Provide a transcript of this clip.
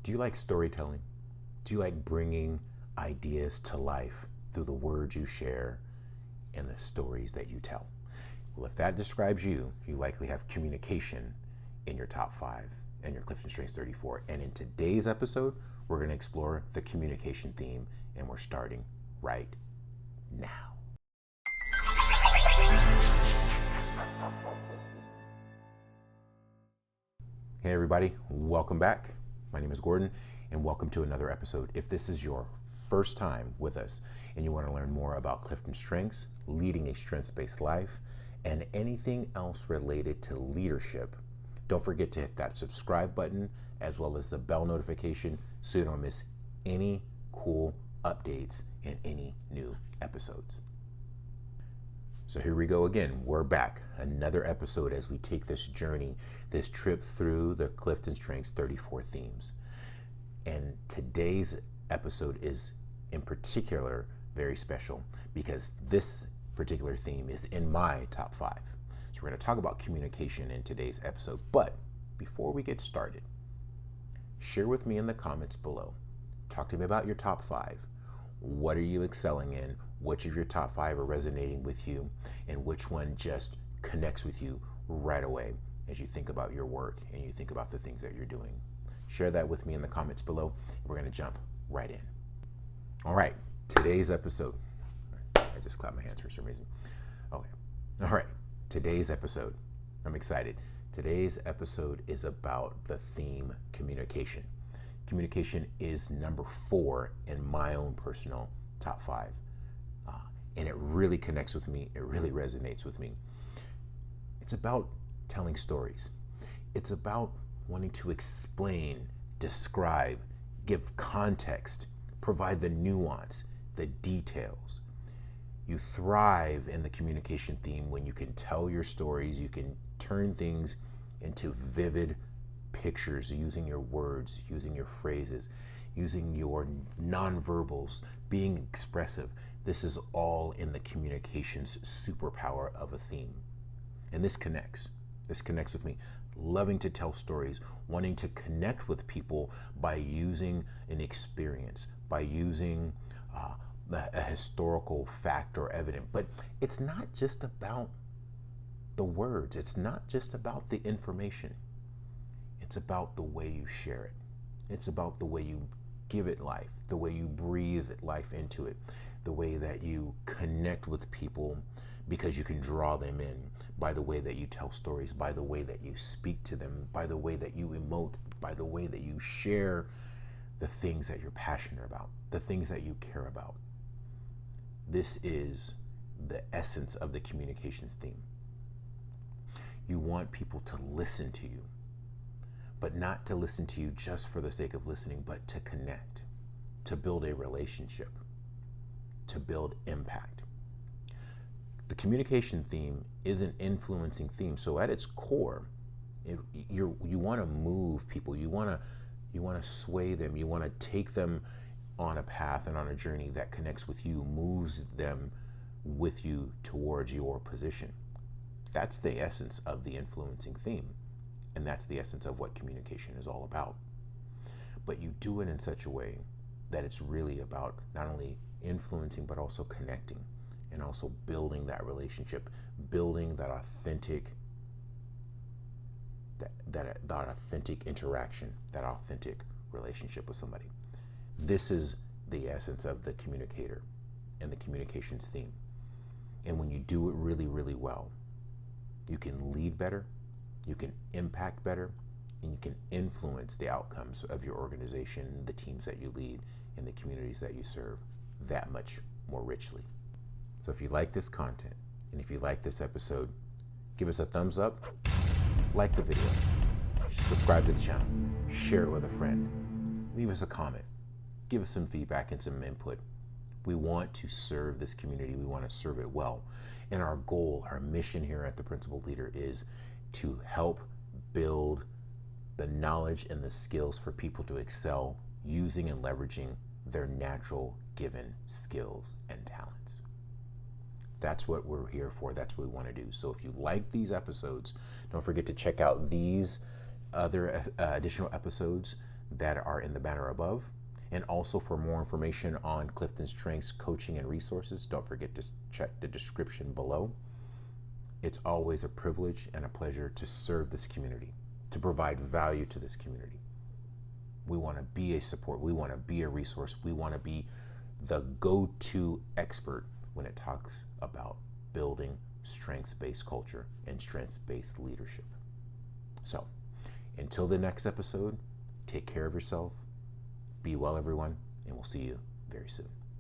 Do you like storytelling? Do you like bringing ideas to life through the words you share and the stories that you tell? Well, if that describes you, you likely have communication in your top 5 and your Clifton Strengths 34. And in today's episode, we're going to explore the communication theme, and we're starting right now. Hey everybody, welcome back. My name is Gordon, and welcome to another episode. If this is your first time with us and you want to learn more about Clifton Strengths, leading a strengths-based life, and anything else related to leadership, don't forget to hit that subscribe button as well as the bell notification so you don't miss any cool updates and any new episodes. So here we go again. We're back. Another episode as we take this journey, this trip through the Clifton Strengths 34 themes. And today's episode is in particular very special because this particular theme is in my top 5. So we're going to talk about communication in today's episode. But before we get started, share with me in the comments below. Talk to me about your top 5. What are you excelling in? Which of your top 5 are resonating with you? And which one just connects with you right away as you think about your work and you think about the things that you're doing? Share that with me in the comments below. We're going to jump right in. All right, today's episode. I just clapped my hands for some reason. Okay. All right, today's episode. I'm excited. Today's episode is about the theme communication. Communication is number 4 in my own personal top 5. And it really connects with me. It really resonates with me. It's about telling stories. It's about wanting to explain, describe, give context, provide the nuance, the details. You thrive in the communication theme when you can tell your stories, you can turn things into vivid pictures using your words, using your phrases, using your nonverbals, being expressive. This is all in the communications superpower of a theme. And this connects. This connects with me. Loving to tell stories, wanting to connect with people by using an experience, by using a historical fact or evidence. But it's not just about the words. It's not just about the information. It's about the way you share it. It's about the way you give it life, the way you breathe life into it, the way that you connect with people because you can draw them in by the way that you tell stories, by the way that you speak to them, by the way that you emote, by the way that you share the things that you're passionate about, the things that you care about. This is the essence of the communications theme. You want people to listen to you, but not to listen to you just for the sake of listening, but to connect, to build a relationship, to build impact. The communication theme is an influencing theme. So at its core, you want to move people. You want to sway them. You want to take them on a path and on a journey that connects with you, moves them with you towards your position. That's the essence of the influencing theme. And that's the essence of what communication is all about. But you do it in such a way that it's really about not only influencing, but also connecting and also building that relationship, building that authentic, that authentic interaction, that authentic relationship with somebody. This is the essence of the communicator and the communications theme. And when you do it really, really well, you can lead better, you can impact better, and you can influence the outcomes of your organization, the teams that you lead, and the communities that you serve that much more richly. So if you like this content, and if you like this episode, give us a thumbs up, like the video, subscribe to the channel, share it with a friend, leave us a comment, give us some feedback and some input. We want to serve this community. We want to serve it well. And our goal, our mission here at The Principled Leader is to help build the knowledge and the skills for people to excel using and leveraging their natural given skills and talents. That's what we're here for. That's what we want to do. So if you like these episodes, don't forget to check out these other additional episodes that are in the banner above. And also, for more information on Clifton Strengths coaching and resources, don't forget to check the description below. It's always a privilege and a pleasure to serve this community, to provide value to this community. We want to be a support. We want to be a resource. We want to be the go-to expert when it talks about building strengths-based culture and strengths-based leadership. So, until the next episode, take care of yourself. Be well, everyone, and we'll see you very soon.